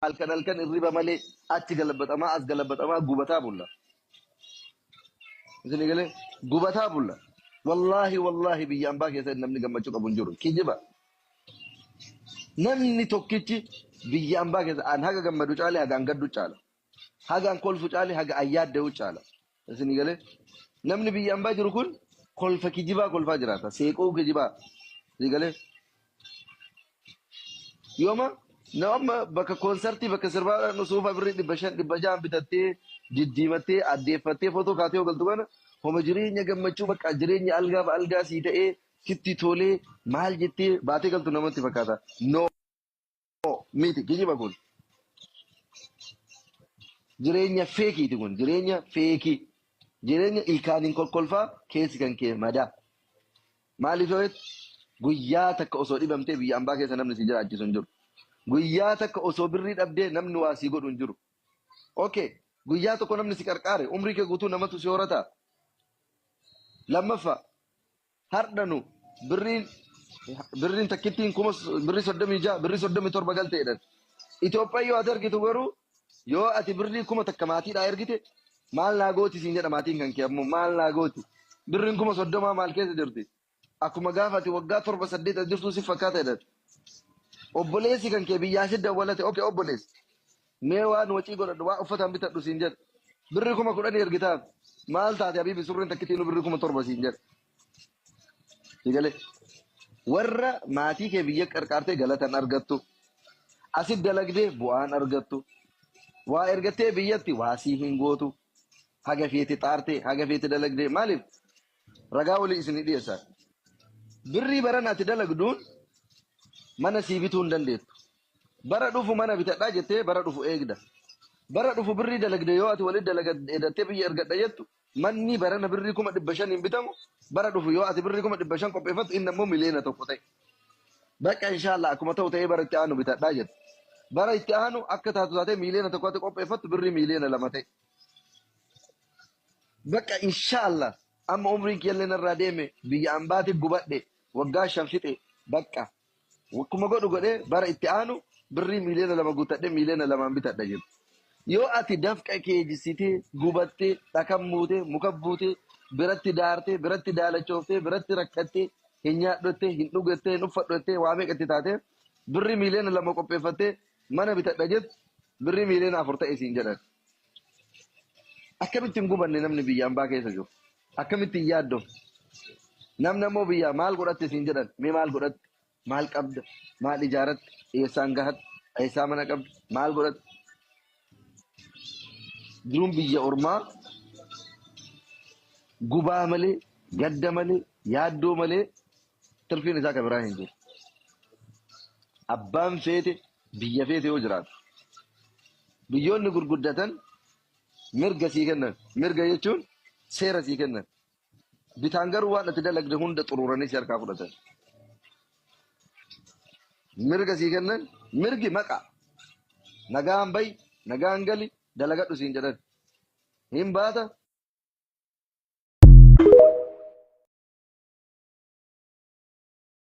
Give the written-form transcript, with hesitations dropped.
halkan irriba malee achi galabbatamaa as galabbatamaa gubataa bulla. Isin galee gubataa bulla. Wallahi biyya ambaa keessa namni gammachuu qabu hin jiru. Kijiba. Namni tokkichi biyya ambaa keessa an haga gammadu caale haga gaddu caala. Haga kolfu caale haga ayyaaddeewu caala. Isin galee namni biyya ambaa jiru kun kolfa kijibaa kolfaa jiraata. Seequu kijibaa. Isin galee yooma nama bakka konsertii bakka sirbaa nusuufa birrii 500 bitattee diddiimattee addeeffattee footoo kaatee ogaltu kana homa jireenya gammachuu bakka jireenya algaaf algaa sii ta'ee sitti tolee maal jettee baatee galtu namatti fakkaata. No miti kijiba kun jireenya feekiiti kun jireenya feekii jireenya ilkaaniin kolkolfaa keessi kan kee madaa maaliif yoo guyyaa takka osoo dhibamtee biyya ambaa keessa namni si jiraachisu hin jiru. Guyyaa takka osoo birrii dhabdee namni waa si godhu hin jiru. Okay, guyyaa tokko namni si qarqaare umrii kee guutuu namatu si horata. Lammaffaa hardhanu birriin takkittiin kuma birrii 36 birrii 37 galteedhan. Itoophiyaa yoo ati argitu garuu yoo ati birrii kuma takka maatiidhaa ergite maal naa gooti siin jedha maatiin kan kee ammoo maal naa gooti. Birriin kuma 30 maal keessa jirti. Akkuma gaafa ati waggaa 7-8 jirtu si fakkaata jedhan. Obboleessi kan kee biyyaa si dawwalate okay obboleessi. Mee waan wacii godhadhu waa uffataan bitadhu siin jedha. Birrii kuma 10 ergitaaf maal taate habiibi surreen takkittiin birrii kuma 7 siin jedha. Sigalee warra maatii kee biyya qarqaartee galatan argattu. Asit dalagdee bu'aan argattu. Waa ergattee biyyatti waa sii hin gootu. Haga feete xaartee haga feete dalagdee maaliif ragaa walii isinii dhiyeessaa. Birrii baran ati dalagduun mana sii bituu hin dandeettu. Bara dhufu mana bitadhaa jettee bara dhufu eegda. Bara dhufu birrii dalagde yoo ati walitti dalagattee biyya ergadha jettu manni barana birrii 500 hin bitamu. Bara dhufu yoo ati birrii 500 qopheeffattu inni ammoo miliyoona tokko ta'e. Bakka inshallah akkuma ta'u ta'ee bara itti aanu bitadhaa jettu. Bara itti aanu akka taatu taatee miliyoona tokkotti qopheeffattu birrii miliyoona 2 ta'e. Bakka inshallah amma umriin keelleen irraa deeme biyya ambaati gubadhe waggaa 5 fixe bakka. Wakkuma godhu godhee bara itti aanu birrii miliyoona 2 guuttadhe miliyoona 2 bitadha jettu. Yoo ati dafqa kee jissitee gubattee dhakam muutee muka buutee biratti daartee biratti daalachooftee biratti rakkattee hin nyaadhottee hin dhugattee hin uffadhottee waa meeqatti taatee birrii miliyoona 2 qopheeffattee mana bitadha jettu birrii miliyoona 4 ta'e siin jedhan. Akkamitti hin gubanne namni biyya ambaa keessa jiru? Akkamitti hin yaaddu? Namni ammoo biyya maal godhatte siin jedhan mee maal godhatte? Maal qabda? Maal ijaaratte? Eessaan gahatte? Eessaa mana qabda? Maal godhatte? Jiruun biyya ormaa gubaa malee, gadda malee, yaaddoo malee tirfiin isaa kan biraa hin jiru. Abbaan feete biyya feete yoo jiraatu. Biyyoonni gurguddatan mirga sii kennan. Mirga jechuun seera sii kennan. Bitaan garuu waan ati dalagde hunda xuruuranii si harkaa fudhatan. Mirga sii kennan mirgi maqaa. Nagaan bayi, nagaan gali dalagadhu siin jedhan. Hin baata